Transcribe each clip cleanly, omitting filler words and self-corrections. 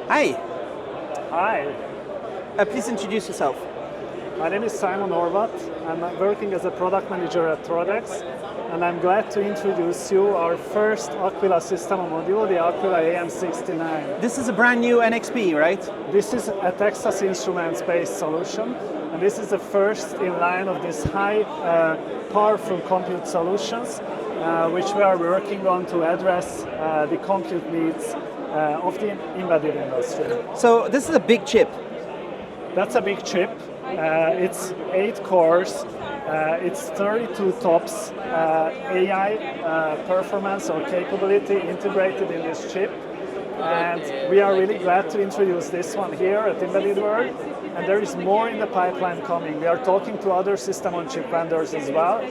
Hi. Hi, Please introduce yourself. my name is Horvath. I'm working as a product manager at Toradex, and I'm glad to introduce you our first Aquila system module, the Aquila AM69. This is a brand new NXP, right? This is a Texas Instruments-based solution, and this is the first in line of these high powerful compute solutions, which we are working on to address the compute needs of the embedded industry. So this is a big chip. That's a big chip. It's 8 cores. It's 32 TOPS AI performance or capability integrated in this chip. And we are really glad to introduce this one here at Embedded World. And there is more in the pipeline coming. We are talking to other system-on-chip vendors as well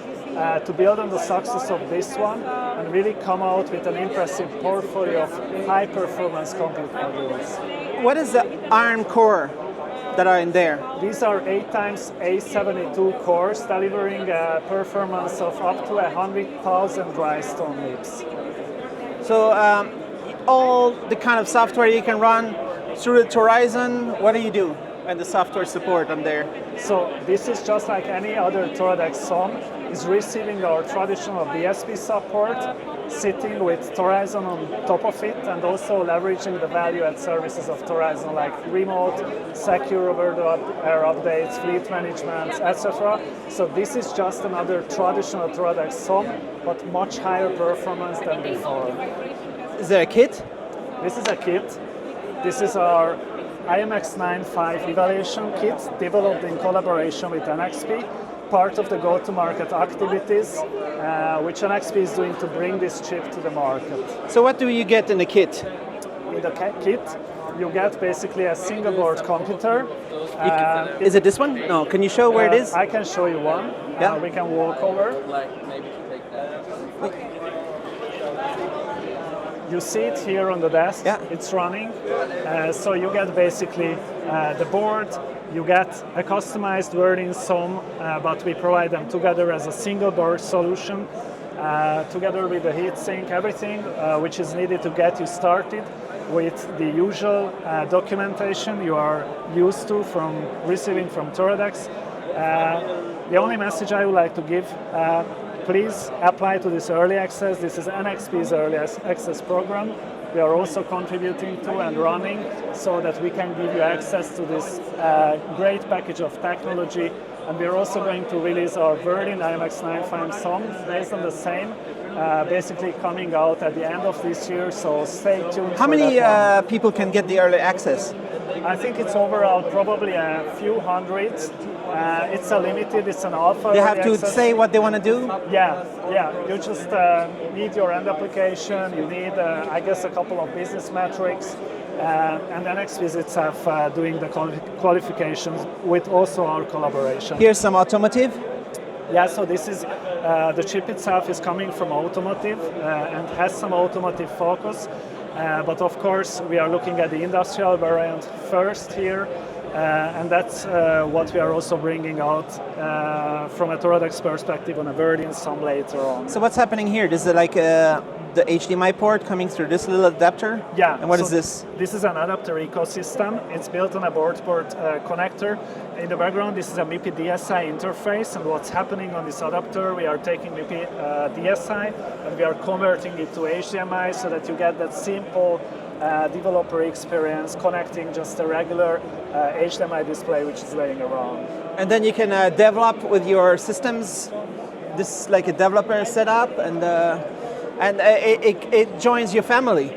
to build on the success of this one and really come out with an impressive portfolio of high-performance compute modules. What is the ARM core that are in there? These are 8x A72 cores delivering a performance of up to 100,000 Dhrystone MIPS. So all the kind of software you can run through the Torizon, what do you do? And the software support on there? So this is just like any other Toradex SOM, is receiving our traditional BSP support, sitting with Torizon on top of it, and also leveraging the value-add services of Torizon, like remote, secure over-the-air updates, fleet management, etc. So this is just another traditional Toradex SOM, but much higher performance than before. Is there a kit? This is a kit. This is our i.MX evaluation kit developed in collaboration with NXP, part of the go-to-market activities which NXP is doing to bring this chip to the market. So what do you get in the kit? In the kit, you get basically a single board computer. Is it this one? No, can you show where it is? I can show you one. Yeah. We can walk over. You see it here on the desk, Yeah. It's running. So you get basically the board, you get a customized Verdin SOM, but we provide them together as a single board solution, together with the heatsink, everything which is needed to get you started with the usual documentation you are used to from receiving from Toradex. The only message I would like to give, please apply to this early access. This is NXP's early access program. We are also contributing to and running so that we can give you access to this great package of technology. And we're also going to release our Verdin i.MX SOM based on the same, basically coming out at the end of this year. So stay tuned. How many people can get the early access? I think it's overall probably a few hundred. It's a limited, it's an alpha. They have to access. say what they want to do? Yeah. You just need your end application. You need, I guess, a couple of business metrics. And NXP itself doing the qualifications with also our collaboration. Here's some automotive. Yeah, so this is, the chip itself is coming from automotive and has some automotive focus. But of course, we are looking at the industrial variant first here. And that's what we are also bringing out from a Toradex perspective on a Verdin SOM later on. So what's happening here? This is like the HDMI port coming through this little adapter? Yeah. And what is this? This is an adapter ecosystem. It's built on a board port connector. In the background, this is a MIPI DSI interface, and what's happening on this adapter, we are taking MIPI DSI and we are converting it to HDMI so that you get that simple developer experience connecting just a regular HDMI display which is laying around. And then you can develop with your systems. This is like a developer setup, and it joins your family.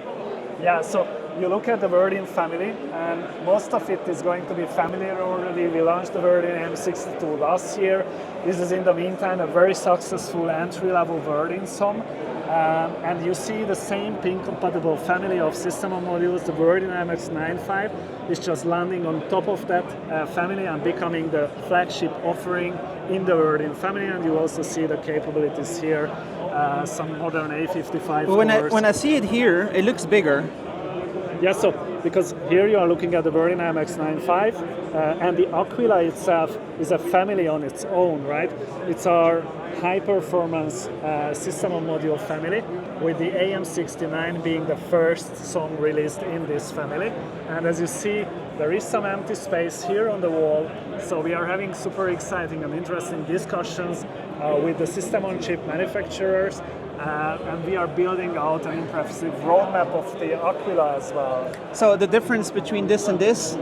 Yeah, so you look at the Verdin family, and most of it is going to be familiar already. We launched the Verdin AM62 last year. This is, in the meantime, a very successful entry-level Verdin SOM. And you see the same pin-compatible family of system modules. The Verdin i.MX is just landing on top of that family and becoming the flagship offering in the Verdin family. And you also see the capabilities here, some modern A55 cores. When I see it here, it looks bigger. Yeah, so because here you are looking at the Verdin AMX95, and the Aquila itself is a family on its own, right? It's our high-performance system on module family, with the AM69 being the first SOM released in this family. And as you see, there is some empty space here on the wall, so we are having super exciting and interesting discussions with the system-on-chip manufacturers, and we are building out an impressive roadmap of the Aquila as well. So the difference between this and this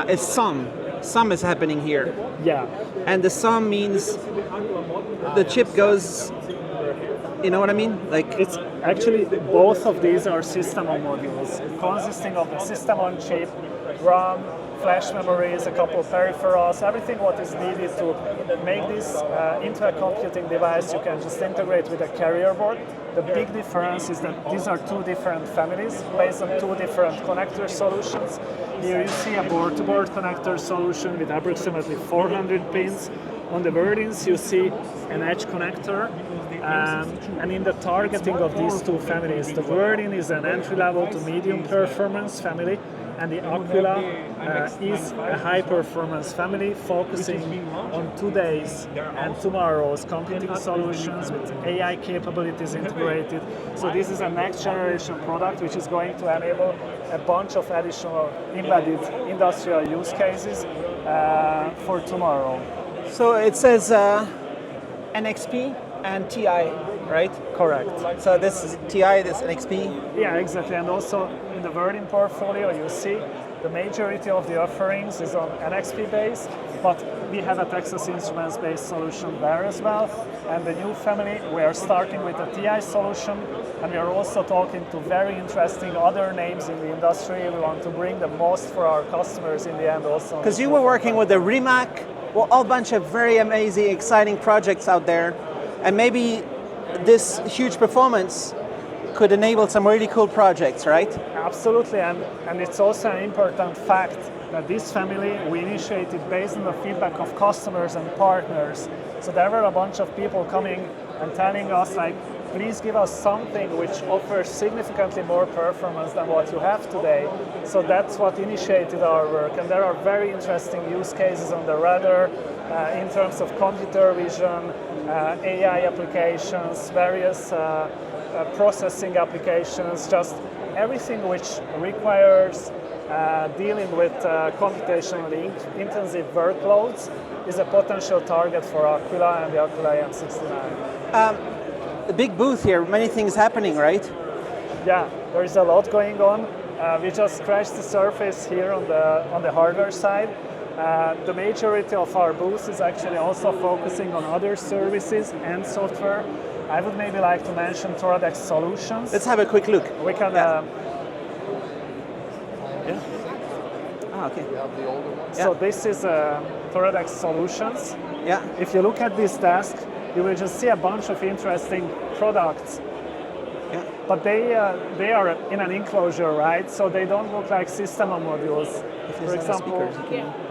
is SOM. SOM is happening here. Yeah. And the SOM means the chip goes, you know what I mean? Like, it's actually, both of these are system on modules, consisting of the system on chip, RAM, flash memories, a couple of peripherals, everything what is needed to make this into a computing device. You can just integrate with a carrier board. The big difference is that these are two different families based on two different connector solutions. Here you see a board-to-board connector solution with approximately 400 pins. On the Verdins you see an edge connector, and in the targeting of these two families, the Verdin is an entry-level to medium performance family, and the Aquila is a high-performance family focusing on today's and tomorrow's computing solutions with AI capabilities integrated. So this is a next-generation product which is going to enable a bunch of additional embedded industrial use cases for tomorrow. so it says NXP and TI, right? Correct. So this is TI, this NXP. Yeah, exactly. And also in the Verdin portfolio, you see the majority of the offerings is on NXP base, but we have a Texas Instruments based solution there as well. And the new family, we are starting with a TI solution, and we are also talking to very interesting other names in the industry. We want to bring the most for our customers in the end also. Because you were working with the Rimac, well, a bunch of very amazing, exciting projects out there, and maybe this huge performance could enable some really cool projects, right? Absolutely, and it's also an important fact that this family we initiated based on the feedback of customers and partners. So there were a bunch of people coming and telling us, like, please give us something which offers significantly more performance than what you have today. So that's what initiated our work, and there are very interesting use cases on the radar in terms of computer vision, AI applications, various processing applications, just everything which requires dealing with computationally intensive workloads is a potential target for Aquila and the Aquila AM69. The big booth here, many things happening, right? Yeah, there is a lot going on. We just scratched the surface here on the hardware side. The majority of our booth is actually also focusing on other services and software. I would maybe like to mention Toradex Solutions. Let's have a quick look. We can. Yeah. Ah, okay. So this is Toradex Solutions. Yeah. If you look at this desk, you will just see a bunch of interesting products. Yeah. But they are in an enclosure, right? So they don't look like system on modules. For example,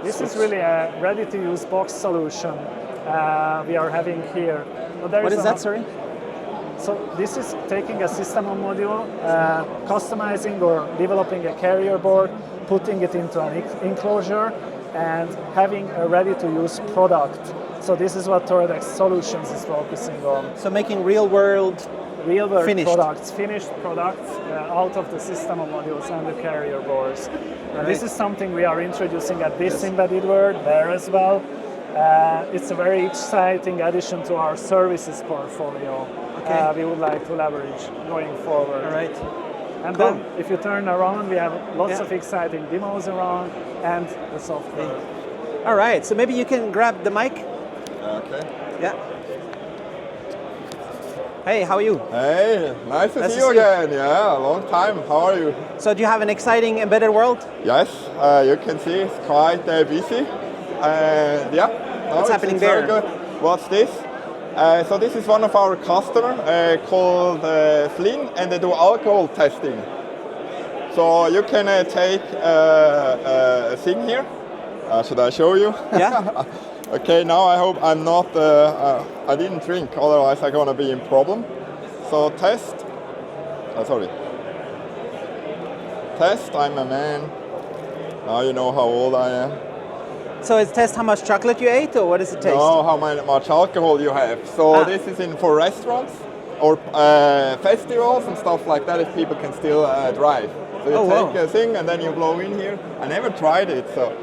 this is really a ready-to-use box solution we are having here. What is that, sorry? So this is taking a system on module, customizing or developing a carrier board, putting it into an enclosure, and having a ready-to-use product. So this is what Toradex Solutions is focusing on. So making real-world products, finished products out of the system on modules and the carrier boards. And this is something we are introducing at this embedded world there as well. It's a very exciting addition to our services portfolio. We would like to leverage going forward. All right. And then if you turn around, we have lots of exciting demos around and the software. All right, so maybe you can grab the mic. Okay. Yeah. Hey, how are you? Hey, nice to see you again. Yeah, a long time. How are you? So do you have an exciting embedded world? Yes, you can see it's quite busy. Yeah. What's happening there? Very good. What's this? So this is one of our customers called Flynn, and they do alcohol testing. So you can take a thing here. Should I show you? Yeah. Okay, now I hope I'm not, I didn't drink, otherwise I'm gonna be in problem. So test, sorry. test. I'm a man. Now you know how old I am. So it tests how much chocolate you ate, or what does it taste? No, how much alcohol you have. So this is for restaurants or festivals and stuff like that, if people can still drive. So you take a thing and then you blow in here. I never tried it, so.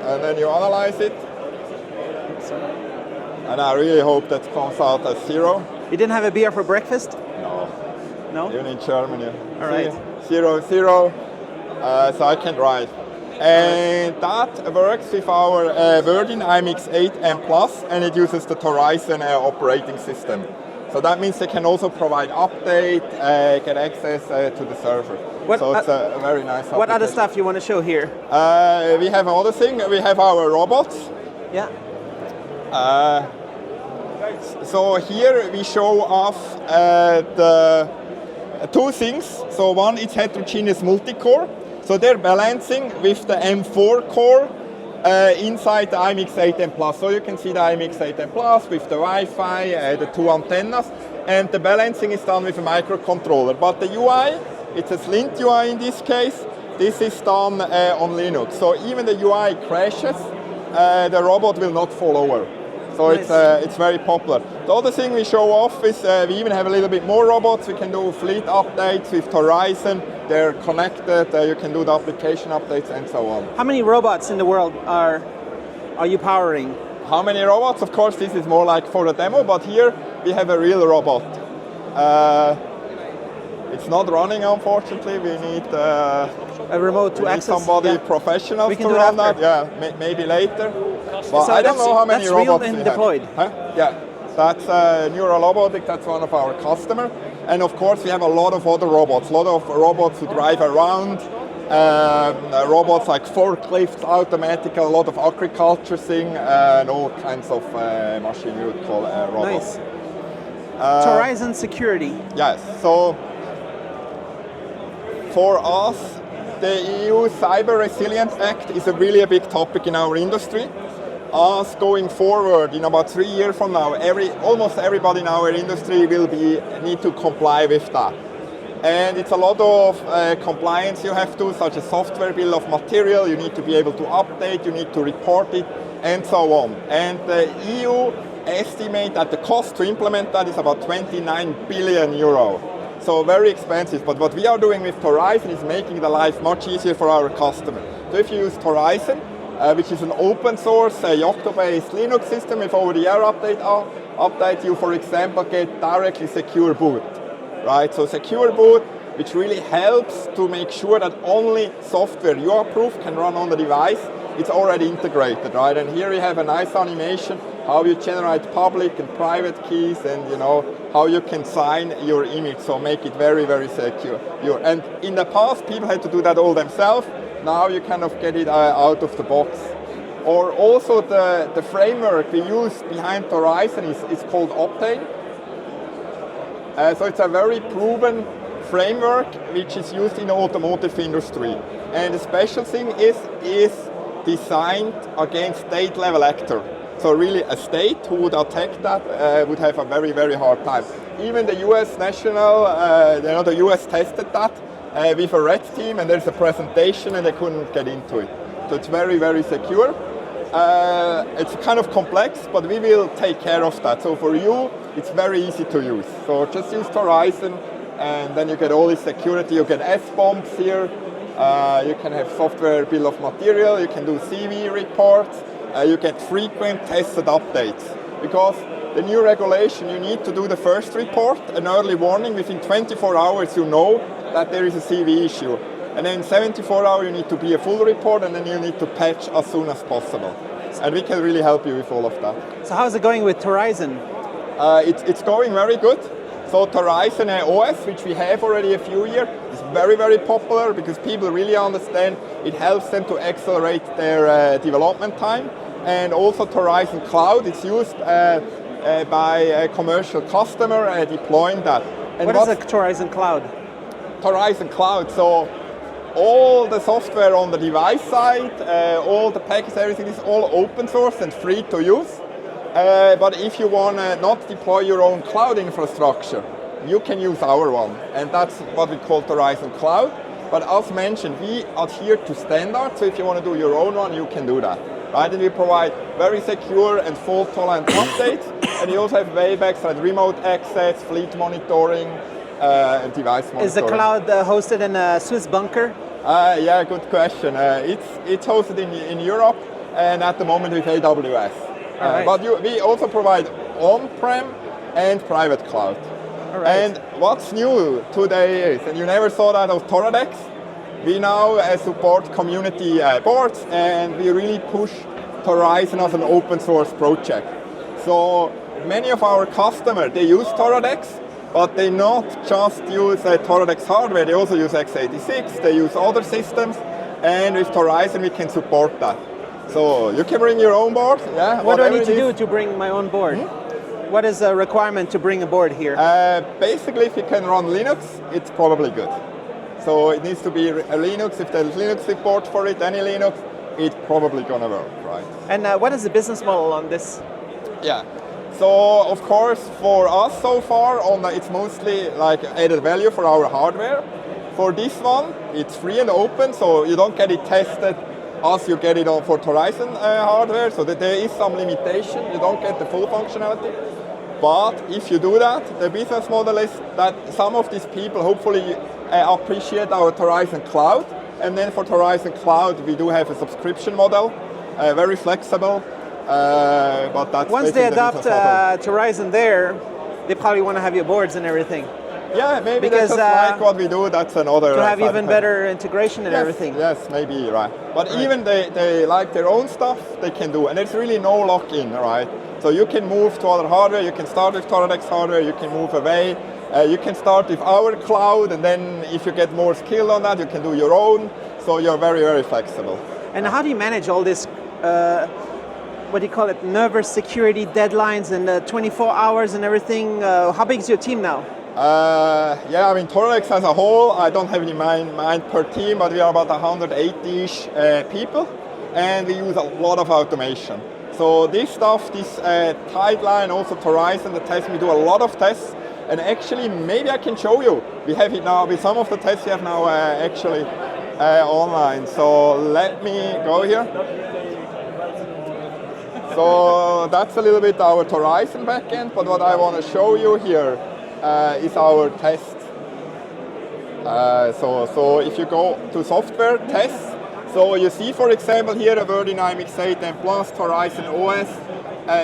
And then you analyze it. And I really hope that comes out as 0. You didn't have a beer for breakfast? No. No? Even in Germany. All right. 0, 0. So I can drive. And that works with our Verdin iMX8M+, and it uses the Torizon operating system. So that means they can also provide update, get access to the server. So it's a very nice application. What other stuff you want to show here? We have another thing. We have our robots. Yeah. So here we show off the 2 things. So one is heterogeneous multi-core. So they're balancing with the M4 core inside the iMX8M+. So you can see the iMX8M+ with the Wi-Fi, the 2 antennas, and the balancing is done with a microcontroller. But the UI, it's a Slint UI in this case. This is done on Linux. So even the UI crashes, the robot will not fall over. So nice. It's very popular. The other thing we show off is we even have a little bit more robots. We can do fleet updates with Torizon. They're connected. You can do the application updates and so on. How many robots in the world are you powering? How many robots? Of course, this is more like for a demo, but here we have a real robot. It's not running, unfortunately. We need a remote to access. Somebody professional to run that. Yeah, maybe later. But so I don't know how many robots real and we deployed. have. Huh? Yeah, that's Neural Robotic. That's one of our customers. And of course, we have a lot of other robots. A lot of robots who drive around. Robots like forklifts, automatic, a lot of agriculture thing, and all kinds of machine you would call robots. Nice. Torizon security. Yes. So for us, the EU Cyber Resilience Act is really a big topic in our industry. Us going forward, in about 3 years from now, almost everybody in our industry will need to comply with that. And it's a lot of compliance you have to, such as software bill of material. You need to be able to update, you need to report it, and so on. And the EU estimate that the cost to implement that is about 29 billion euro. So very expensive, but what we are doing with Torizon is making the life much easier for our customers. So if you use Torizon, which is an open source Yocto-based Linux system with over-the-air update, you, for example, get directly secure boot, right? So secure boot, which really helps to make sure that only software you approve can run on the device. It's already integrated, right? And here we have a nice animation how you generate public and private keys, and how you can sign your image, so make it very, very secure. And in the past, people had to do that all themselves. Now you kind of get it out of the box. Or also the framework we use behind Torizon is called Optane. So it's a very proven framework which is used in the automotive industry. And the special thing is designed against state-level actor. So really a state who would attack that would have a very, very hard time. Even the US national, the US tested that with a red team, and there's a presentation and they couldn't get into it. So it's very, very secure. It's kind of complex, but we will take care of that. So for you, it's very easy to use. So just use Torizon, and then you get all this security. You get S-bombs here. You can have software bill of material. You can do CV reports. You get frequent tested updates. Because the new regulation, you need to do the first report, an early warning. Within 24 hours, you know that there is a CV issue. And then in 74 hours, you need to be a full report, and then you need to patch as soon as possible. And we can really help you with all of that. So how's it going with Torizon? It's going very good. So Torizon OS, which we have already a few years, is very, very popular because people really understand it helps them to accelerate their development time. And also Torizon Cloud is used by a commercial customer deploying that. And what is a Torizon Cloud? Torizon Cloud, so all the software on the device side, all the packages, everything is all open source and free to use. But if you want to not deploy your own cloud infrastructure, you can use our one. And that's what we call Torizon Cloud. But as mentioned, we adhere to standards. So if you want to do your own one, you can do that. Right? And we provide very secure and fault-tolerant updates. And we also have waybacks like remote access, fleet monitoring, and device monitoring. Is the cloud hosted in a Swiss bunker? Yeah, good question. It's hosted in Europe, and at the moment with AWS. Right. But we also provide on-prem and private cloud. All right. And what's new today is, and you never saw that of Toradex, we now support community boards, and we really push Torizon as an open source project. So many of our customers, they use Toradex, but they not just use Toradex hardware, they also use x86, they use other systems, and with Torizon we can support that. So you can bring your own board. Yeah, what do I need to do to bring my own board? What is a requirement to bring a board here? Basically, if you can run Linux, it's probably good. So it needs to be a Linux. If there's Linux support for it, any Linux, it's probably going to work, right? And what is the business model on this? Yeah. So of course, for us so far, it's mostly like added value for our hardware. For this one, it's free and open, so you don't get it tested as you get it on for Torizon hardware. So that there is some limitation. You don't get the full functionality. But if you do that, the business model is that some of these people hopefully appreciate our Torizon Cloud. And then for Torizon Cloud, we do have a subscription model, very flexible. But that's once they adopt Torizon there, they probably want to have your boards and everything. Yeah, maybe because that's just like what we do. That's another. To have even better integration and everything. Yes, maybe, right. But even they like their own stuff, they can do. And there's really no lock-in, right? So you can move to other hardware, you can start with Toradex hardware, you can move away. You can start with our cloud, and then if you get more skill on that, you can do your own. So you're very, very flexible. And how do you manage all this, what do you call it, nervous security deadlines and 24 hours and everything? How big is your team now? Yeah, I mean, Toradex as a whole, I don't have any mind per team, but we are about 180-ish people, and we use a lot of automation. So this stuff, this pipeline, also Torizon, the testing, we do a lot of tests. And actually, maybe I can show you. We have it now, with some of the tests we have now actually online. So let me go here. So that's a little bit our Torizon backend, but what I want to show you here is our test. So if you go to software tests, so you see, for example, here a Verdin i.MX 8 Plus Torizon OS.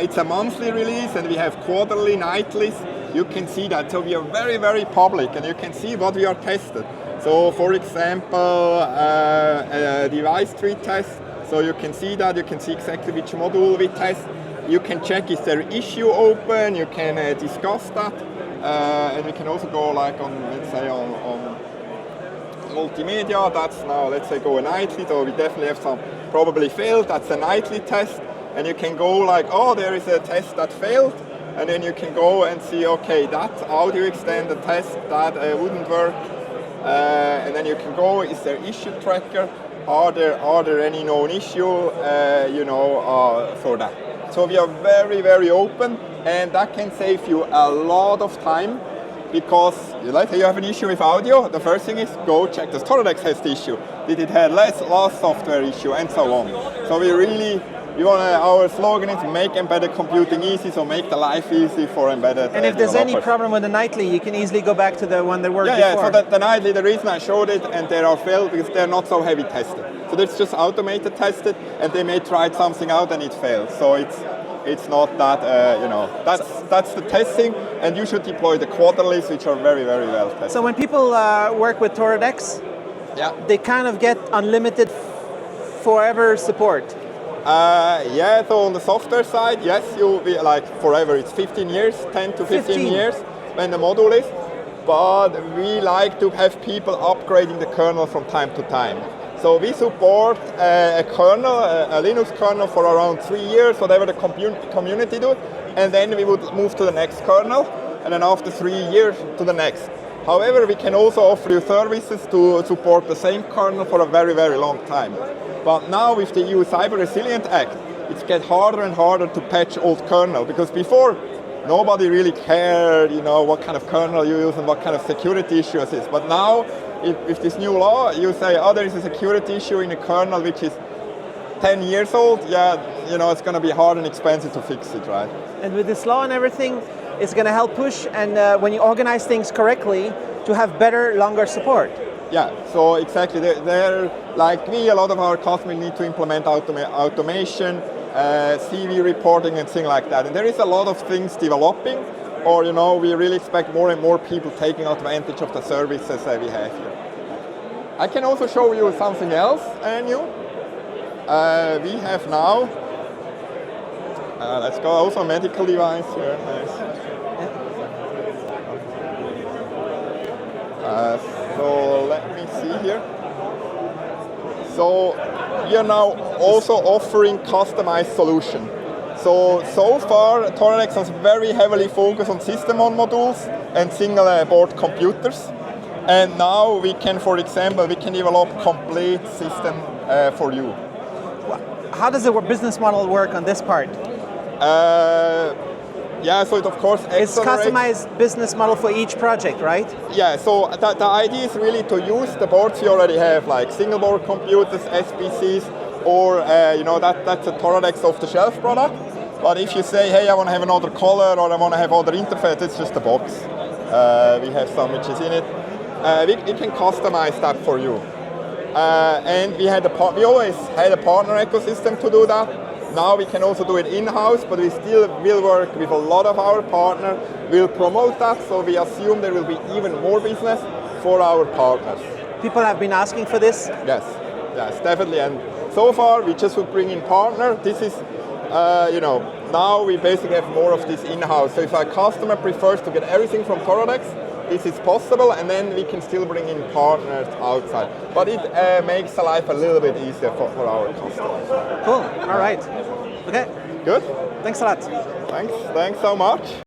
It's a monthly release, and we have quarterly, nightlies. You can see that. So we are very, very public, and you can see what we are tested. So for example, a device tree test. So you can see that, you can see exactly which module we test. You can check is there issue open, you can discuss that. And we can also go like on, let's say on multimedia, that's now, let's say, go a nightly. So we definitely have some probably failed, that's a nightly test. And you can go like, oh, there is a test that failed. And then you can go and see, okay, that audio extend the test, that wouldn't work. And then you can go, is there issue tracker? Are there any known issue, for that? So we are very, very open, and that can save you a lot of time, because let's say you have an issue with audio, the first thing is go check, does Toradex has the issue? Did it have last software issue, and so on. So our slogan is make embedded computing easy, so make the life easy for embedded And if there's any problem with the nightly, you can easily go back to the one that worked before. Yeah, so the nightly, the reason I showed it, and they are failed, because they're not so heavy tested. So it's just automated tested, and they may try something out and it fails. So it's not that, that's the testing, and you should deploy the quarterlies, which are very, very well tested. So when people work with Toradex, they kind of get unlimited forever support. So on the software side, yes, you'll be like forever. It's 15 years, 10 to 15 years when the module is. But we like to have people upgrading the kernel from time to time. So we support a kernel, a Linux kernel for around 3 years, whatever the community do. And then we would move to the next kernel, and then after 3 years to the next. However, we can also offer you services to support the same kernel for a very, very long time. But now with the EU Cyber Resilient Act, it's get harder and harder to patch old kernel, because before nobody really cared, you know, what kind of kernel you use and what kind of security issues is. But now, if this new law, you say, oh, there is a security issue in a kernel which is 10 years old, yeah, you know, it's going to be hard and expensive to fix it, right? And with this law and everything, it's going to help push, and when you organize things correctly, to have better, longer support. Yeah, so exactly. They're like we, a lot of our customers need to implement automation, CV reporting and things like that. And there is a lot of things developing, or you know, we really expect more and more people taking advantage of the services that we have here. I can also show you something else new. We have now, let's go, also a medical device here. Nice. So let me see here. So we are now also offering customized solution. So far Toradex has very heavily focused on system-on modules and single board computers. And now we can, for example, we can develop complete system for you. How does the business model work on this part? Yeah, so it of course it's customized business model for each project, right? Yeah, so the idea is really to use the boards you already have, like single board computers, SPCs, or you know, that's a Toradex off-the-shelf product. But if you say, hey, I want to have another color or I want to have other interface, it's just a box. We have some which is in it. We can customize that for you. And we always had a partner ecosystem to do that. Now we can also do it in-house, but we still will work with a lot of our partners. We'll promote that, so we assume there will be even more business for our partners. People have been asking for this? Yes, definitely. And so far, we just would bring in partner. This is, you know, now we basically have more of this in-house. So if our customer prefers to get everything from Toradex, this is possible, and then we can still bring in partners outside. But it makes the life a little bit easier for our customers. Cool, all right. Okay. Good. Thanks a lot. Thanks so much.